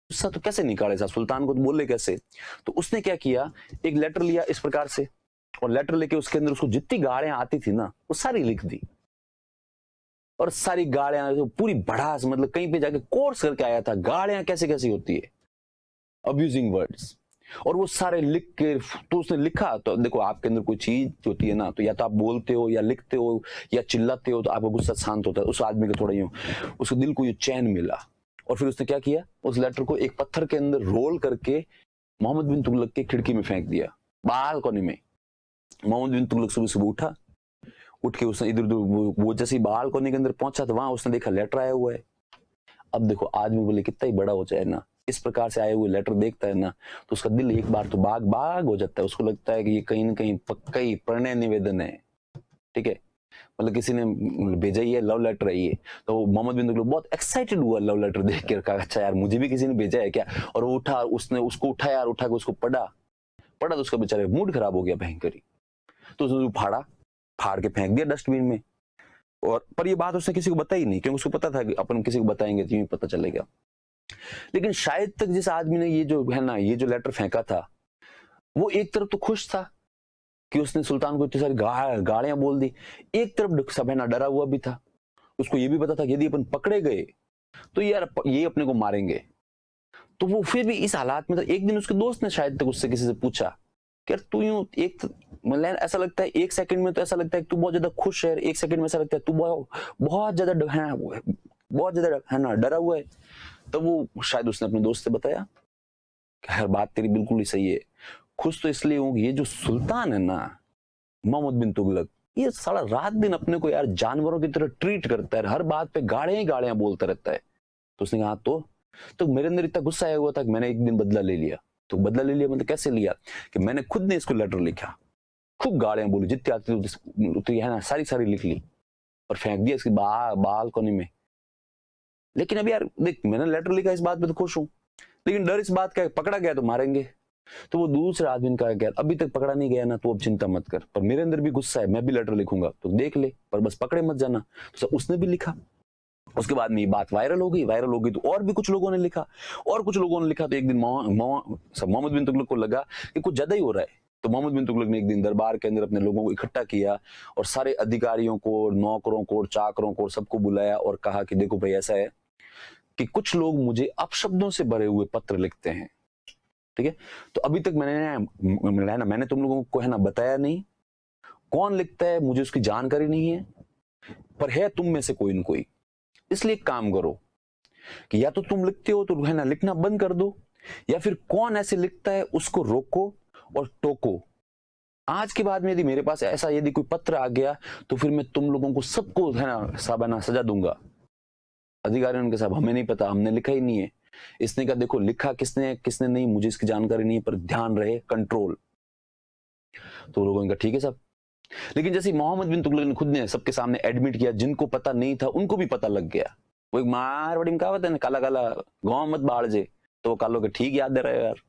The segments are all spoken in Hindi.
गुस्सा तो कैसे निकाले साहब, सुल्तान को तो बोले कैसे। तो उसने क्या किया, एक लेटर लिया इस प्रकार से, और लेटर लेके उसके अंदर उसको जितनी गालियां आती थी ना वो सारी लिख दी, और सारी गालियां पूरी भड़ास, मतलब कहीं पे जाके कोर्स करके आया था गालियां कैसे कैसी होती है, अब्यूजिंग वर्ड्स, और वो सारे लिख के। तो उसने लिखा, तो देखो आपके अंदर कोई चीज होती है ना, तो या तो आप बोलते हो या लिखते हो या चिल्लाते हो तो आपका गुस्सा शांत होता है। उस आदमी को थोड़ा यूं, उसके दिल को ये चैन मिला, और फिर उसने क्या किया, उस लेटर को एक पत्थर के अंदर रोल करके मोहम्मद बिन तुगलक के खिड़की में फेंक दिया, बालकनी में। मोहम्मद बिन तुगलक सुबह सुबह उठा, उठ के उसने इधर उधर, वो जैसे बालकनी के अंदर पहुंचा तो वहां उसने देखा लेटर आया हुआ है। अब देखो आदमी बोले कितना ही बड़ा हो जाए ना, इस प्रकार से आए हुए लेटर देखता है ना, तो उसका दिल एक बार तो बाग बाग हो जाता है। उसको लगता है कि ये कहीं ना कहीं पक्का ही प्रणय निवेदन है, ठीक है, मतलब किसी ने भेजा ही है, लव लेटर है ये। तो मोहम्मद बिन तुगलक बहुत एक्साइटेड हुआ लव लेटर देख के, कहा अच्छा यार मुझे भी किसी ने भेजा है क्या। और वो उठा, उसने उसको उठाया और उठा के उसको पढ़ा, पढ़ा तो उसका बेचारे मूड खराब हो गया भयंकर ही। तो उसने फाड़ा, फाड़ के फेंक दिया डस्टबिन में। और पर ये बात उसने किसी को बताई नहीं, क्योंकि उसको पता था कि अपन किसी को बताएंगे तो यूं पता चलेगा। लेकिन शायद तक जिस आदमी ने ये जो है ना, ये जो लेटर फेंका था, वो एक तरफ तो खुश था कि उसने सुल्तान को इतनी सारी गालियां बोल दी, एक तरफ सब है ना डरा हुआ भी था। उसको ये भी पता था कि यदि अपन पकड़े गए तो यार ये अपने को मारेंगे। तो वो फिर भी इस हालात में था। एक दिन उसके दोस्त ने शायद तक उससे किसी से पूछा कि यार तू यूं एक, मतलब ऐसा लगता है एक सेकंड में तो ऐसा लगता है कि तू बहुत ज्यादा खुश है, एक सेकंड में ऐसा लगता है तू बहुत ज्यादा है, बहुत ज्यादा है ना डरा हुआ है। तो वो शायद उसने अपने दोस्त से बताया कि हर बात तेरी बिल्कुल ही सही है, खुश तो इसलिए हूं कि ये जो सुल्तान है ना, मोहम्मद बिन तुगलक, ये सारा रात दिन अपने को यार जानवरों की तरह ट्रीट करता है, हर बात पे गालियां ही गालियां बोलता रहता है। तो उसने कहा तो मेरे अंदर इतना गुस्सा आया हुआ था कि मैंने एक दिन बदला ले लिया। तो बदला ले लिया मतलब कैसे लिया, कि मैंने खुद ने इसको लेटर लिखा, खूब गालियां बोली जितनी आती थी तो है ना सारी सारी लिख ली, और फेंक दिया इसकी बालकनी में। लेकिन अब यार देख, मैंने लेटर लिखा इस बात पे तो खुश हूं, लेकिन डर इस बात का है पकड़ा गया तो मारेंगे। तो वो दूसरे आदमी ने कहा कि अभी तक पकड़ा नहीं गया ना, तो अब चिंता मत कर, पर मेरे अंदर भी गुस्सा है, मैं भी लेटर लिखूंगा तो देख ले, पर बस पकड़े मत जाना। तो उसने भी लिखा। उसके बाद में ये बात वायरल हो गई, वायरल हो गई तो और भी कुछ लोगों ने लिखा, और कुछ लोगों ने लिखा। तो एक दिन मोहम्मद बिन तुगलक को लगा कि कुछ ज्यादा ही हो रहा है। तो मोहम्मद बिन तुगलक ने एक दिन दरबार के अंदर अपने लोगों को इकट्ठा किया, और सारे अधिकारियों को, नौकरों को, चाकरों को, सबको बुलाया और कहा कि देखो भाई ऐसा है कि कुछ लोग मुझे अपशब्दों से भरे हुए पत्र लिखते हैं, ठीक है। तो अभी तक मैंने तुम लोगों को है ना बताया नहीं कौन लिखता है, मुझे उसकी जानकारी नहीं है, पर है तुम में से कोई न कोई। इसलिए एक काम करो कि या तो तुम लिखते हो तो है ना लिखना बंद कर दो, या फिर कौन ऐसे लिखता है उसको रोको और टोको। आज के बाद में यदि मेरे पास ऐसा यदि कोई पत्र आ गया तो फिर मैं तुम लोगों को सबको है ना साबाना सजा दूंगा। अधिकारियों ने कहा साहब हमें नहीं पता, हमने लिखा ही नहीं है। इसने कहा देखो लिखा किसने किसने नहीं मुझे इसकी जानकारी नहीं है, पर ध्यान रहे कंट्रोल। तो लोगों ने कहा ठीक है साहब। लेकिन जैसे मोहम्मद बिन तुगलक ने खुद ने सबके सामने एडमिट किया, जिनको पता नहीं था उनको भी पता लग गया। वो एक मारवाड़ी में कहावत है ना, काला काला गांव मत बाढ़ जे। तो कालो के ठीक याद दे रहे हो यार,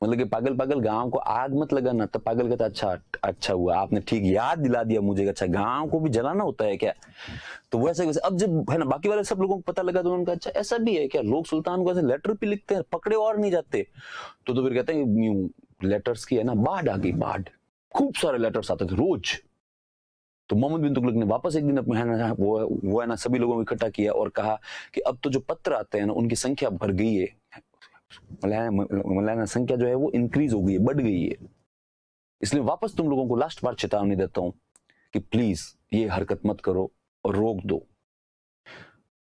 मतलब कि पागल पागल गांव को आग मत लगाना। तो पागल कहता अच्छा अच्छा हुआ आपने ठीक याद दिला दिया मुझे, अच्छा गांव को भी जलाना होता है क्या। तो वैसे वैसे अब जब है ना बाकी वाले सब लोगों को पता लगा तो उन्होंने कहा अच्छा ऐसा भी है क्या, लोग सुल्तान को ऐसे लेटर भी लिखते हैं, पकड़े और नहीं जाते। तो फिर कहते हैं लेटर्स की है ना बाढ़ आ गई, बाढ़, खूब सारे लेटर्स आते थे रोज। तो मोहम्मद बिन तुगलक ने वापस एक दिन अपने है ना वो है ना सभी लोगों को इकट्ठा किया और कहा कि अब तो जो पत्र आते हैं ना उनकी संख्या बढ़ गई है, मौलाना संख्या जो है वो इंक्रीज हो गई है, बढ़ गई है। इसलिए वापस तुम लोगों को लास्ट बार चेतावनी देता हूं कि प्लीज ये हरकत मत करो और रोक दो।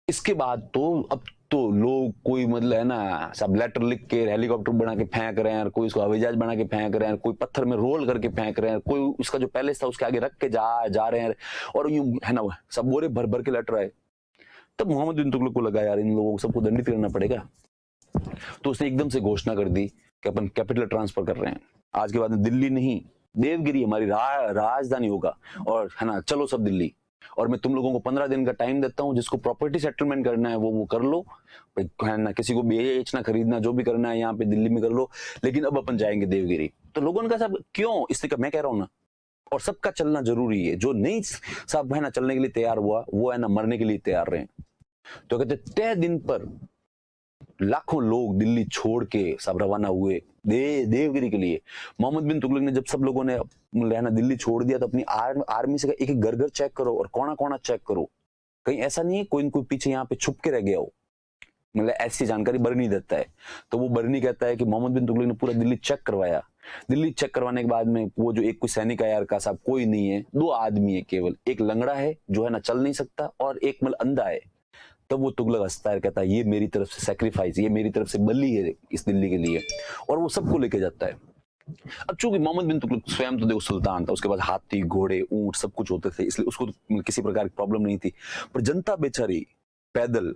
इसके बाद तो अब तो लोग कोई मतलब है ना सब लेटर लिख के हेलीकॉप्टर बना के फेंक रहे हैं, कोई इसको हवाई जहाज बना के फेंक रहे हैं, कोई पत्थर में रोल करके फेंक रहे हैं, कोई उसका जो पैलेस था उसके आगे रख के जा रहे हैं, और यूं है ना सब बोरे भर भर के लेटर आए। तब मोहम्मद बिन तुगलक को लगा यार इन लोगों को सबको दंडित करना पड़ेगा। तो उसने एकदम से घोषणा कर दी कि अपन कैपिटल ट्रांसफर कर रहे हैं, आज के बाद दिल्ली नहीं देवगिरी हमारी राजधानी होगा, और है ना चलो सब दिल्ली। और मैं तुम लोगों को 15 दिन का टाइम देता हूं, जिसको प्रॉपर्टी सेटलमेंट करना है वो कर लो, है ना किसी को बेचना खरीदना जो भी करना है यहाँ पे दिल्ली में कर लो, लेकिन अब अपन जाएंगे देवगिरी। तो लोगों ने कहा साहब क्यों, इसलिए मैं कह रहा हूं ना, और सबका चलना जरूरी है, जो नहीं साहब है ना चलने के लिए तैयार हुआ वो है ना मरने के लिए तैयार रहे। तो कहते तय दिन पर लाखों लोग दिल्ली छोड़ के सब रवाना हुए देवगिरी के लिए। मोहम्मद बिन तुगलक ने जब सब लोगों ने रहना दिल्ली छोड़ दिया तो अपनी आर्मी से एक एक घर घर चेक करो और कोना कोना चेक करो, कहीं ऐसा नहीं है कोई न कोई पीछे यहाँ पे छुप के रह गया हो। मतलब ऐसी जानकारी बरनी देता है। तो वो बरनी कहता है कि मोहम्मद बिन तुगलक ने पूरा दिल्ली चेक करवाया। दिल्ली चेक करवाने के बाद में वो जो एक कोई सैनिक आया का साहब कोई नहीं है, 2 आदमी है केवल, एक लंगड़ा है जो है ना चल नहीं सकता और एक मतलब अंधा है। तब वो तुगलक हंसता है, कहता है ये मेरी तरफ से सैक्रिफाइस, ये मेरी तरफ से बलि है इस दिल्ली के लिए, और वो सबको लेके जाता है। अब चूंकि मोहम्मद बिन तुगलक स्वयं तो देखो सुल्तान था, उसके बाद हाथी घोड़े ऊंट सब कुछ होते थे, इसलिए उसको तो किसी प्रकार की प्रॉब्लम नहीं थी। पर जनता बेचारी पैदल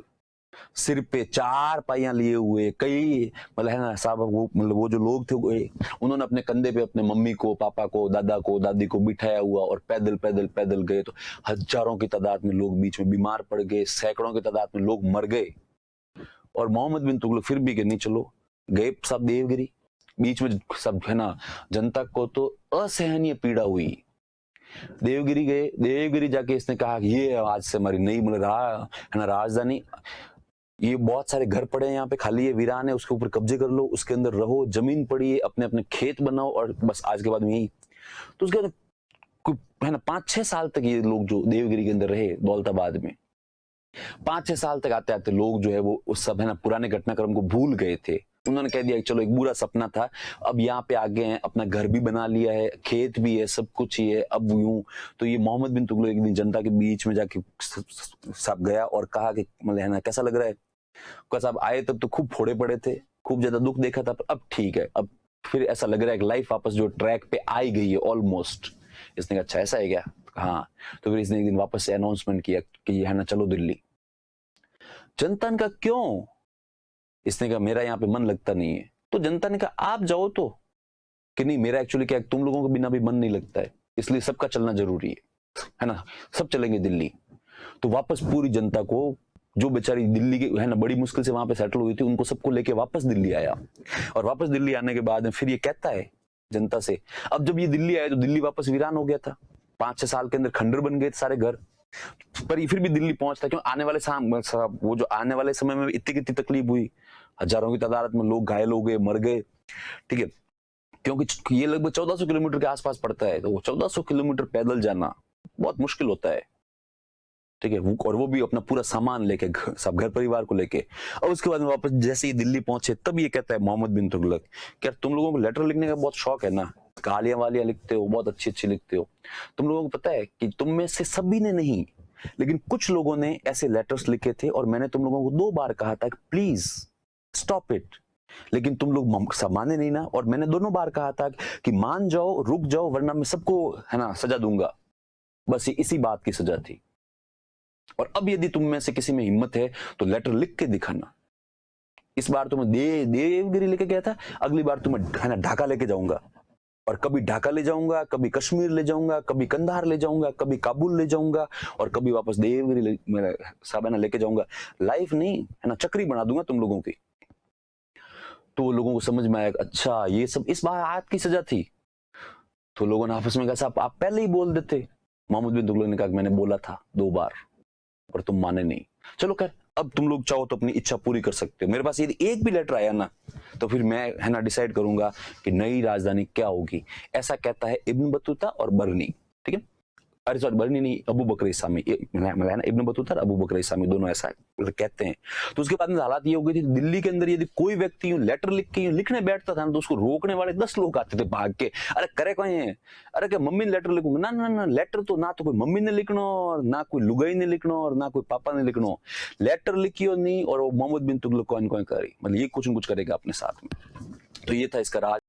सिर पे 4 पाइयां लिए हुए, कई मतलब है ना साहब वो मतलब वो जो लोग थे उन्होंने अपने कंधे पे अपने मम्मी को, पापा को, दादा को, दादी को बिठाया हुआ और पैदल पैदल पैदल गए। तो हजारों की तादाद में लोग बीच में बीमार पड़ गए, सैकड़ों की तादाद में लोग मर गए। और मोहम्मद बिन तुगलक फिर भी कि नहीं चलो, गए सब देवगिरी। बीच में सब है ना जनता को तो असहनीय पीड़ा हुई। देवगिरी गए, देवगिरी जाके इसने कहा कि ये आज से हमारी नई मतलब है ना राजधानी, ये बहुत सारे घर पड़े हैं यहाँ पे खाली है, वीरान है, उसके ऊपर कब्जे कर लो, उसके अंदर रहो, जमीन पड़ी है, अपने अपने खेत बनाओ और बस आज के बाद में यही। तो उसके बाद है ना 5-6 साल तक ये लोग जो देवगिरी के अंदर रहे दौलताबाद में, 5-6 साल तक आते आते लोग जो है वो उस सब है ना पुराने घटनाक्रम को भूल गए थे। उन्होंने कह दिया कि चलो एक बुरा सपना था, अब यहाँ पे आ गए हैं, अपना घर भी बना लिया है, खेत भी है, सब कुछ ही है, अब यूं। तो ये मोहम्मद बिन तुगलक एक दिन जनता के बीच में जाके सब गया और कहा कि मतलब है ना कैसा लग रहा है, साहब आए तब तो खूब फोड़े पड़े थे, खूब ज्यादा दुख देखा था, पर अब ठीक है, अब फिर ऐसा लग रहा है कि लाइफ वापस जो ट्रैक पे आई गई है ऑलमोस्ट। इसने कहा अच्छा ऐसा है क्या? हाँ। तो फिर इसने एक दिन वापस से अनाउंसमेंट किया कि है ना चलो दिल्ली। जनता ने कहा क्यों? इसने कहा मेरा यहाँ पे मन लगता नहीं है। तो जनता ने कहा आप जाओ तो, कि नहीं मेरा एक्चुअली क्या तुम लोगों के बिना भी मन नहीं लगता है, इसलिए सबका चलना जरूरी है ना, सब चलेंगे दिल्ली। तो वापस पूरी जनता को, जो बेचारी दिल्ली के है ना बड़ी मुश्किल से वहां पे सेटल हुई थी, उनको सबको लेके वापस दिल्ली आया। और वापस दिल्ली आने के बाद फिर ये कहता है जनता से, अब जब ये दिल्ली आया तो दिल्ली वापस वीरान हो गया था, 5-6 साल के अंदर खंडर बन गए सारे घर। पर ये फिर भी दिल्ली पहुंचता, क्यों आने वाले वो जो आने वाले समय में इतनी कितनी तकलीफ हुई, हजारों की तादाद में लोग घायल हो गए, मर गए, ठीक है, क्योंकि ये लगभग 1400 किलोमीटर के आसपास पड़ता है, तो वो 1400 किलोमीटर पैदल जाना बहुत मुश्किल होता है, ठीक है, और वो भी अपना पूरा सामान लेके, सब घर परिवार को लेके। और उसके बाद में वापस जैसे ही दिल्ली पहुंचे तब ये कहता है मोहम्मद बिन तुगलक, क्या तुम लोगों को लेटर लिखने का बहुत शौक है ना, गालियां वालियां लिखते हो, बहुत अच्छी अच्छी लिखते हो। तुम लोगों को पता है कि तुम में से सभी ने नहीं, लेकिन कुछ लोगों ने ऐसे लेटर्स लिखे थे और मैंने तुम लोगों को 2 बार कहा था कि प्लीज स्टॉप इट, लेकिन तुम लोग सब माने नहीं ना, और मैंने दोनों बार कहा था कि मान जाओ, रुक जाओ, वरना मैं सबको है ना सजा दूंगा। बस ये इसी बात की सजा थी। और अब यदि तुम में से किसी में हिम्मत है तो लेटर लिख के दिखाना। इस बार तो मैं देवगिरी लेके गया था, अगली बार तुम्हें है ना ढाका लेके जाऊंगा, और कभी ढाका ले जाऊंगा, कभी कश्मीर ले जाऊंगा, कभी कंधार ले जाऊंगा, कभी काबुल ले जाऊंगा, और कभी वापस देवगिरी मेरा साबाना लेके जाऊंगा। लाइफ नहीं है ना चक्री बना दूंगा तुम लोगों की। तो लोगों को समझ में आया अच्छा ये सब इस बार आयत की सजा थी। तो लोगों ने आपस में कहा साहब आप पहले ही बोल देते। मोहम्मद बिन तुगलक ने कहा मैंने बोला था 2 बार पर तुम माने नहीं। चलो खैर, अब तुम लोग चाहो तो अपनी इच्छा पूरी कर सकते हो। मेरे पास यदि एक भी लेटर आया ना तो फिर मैं है ना डिसाइड करूंगा कि नई राजधानी क्या होगी। ऐसा कहता है इब्न बतूता और बरनी, ठीक है, अरे सॉरी बरनी नहीं, अबू बकर इस्लामी, इब्न बतूता और अबू बकर इस्लामी दोनों ऐसा कहते हैं। तो उसके बाद में हालात ये हो गई थी, दिल्ली के अंदर यदि कोई व्यक्ति यूं लेटर लिख के यूं लिखने बैठता था ना तो उसको रोकने वाले 10 लोग आते थे भाग के, अरे करे कौन है, अरे क्या मम्मी ने लेटर लिखूंगा, ना ना ना लेटर तो ना तो कोई मम्मी ने लिखना और ना कोई लुगाई ने लिखना और ना कोई पापा ने लिखना, लेटर लिखियो नहीं। और वो मोहम्मद बिन तुगलक कौन कौन करे, मतलब ये कुछ न कुछ करेगा अपने साथ में। तो ये था इसका राज।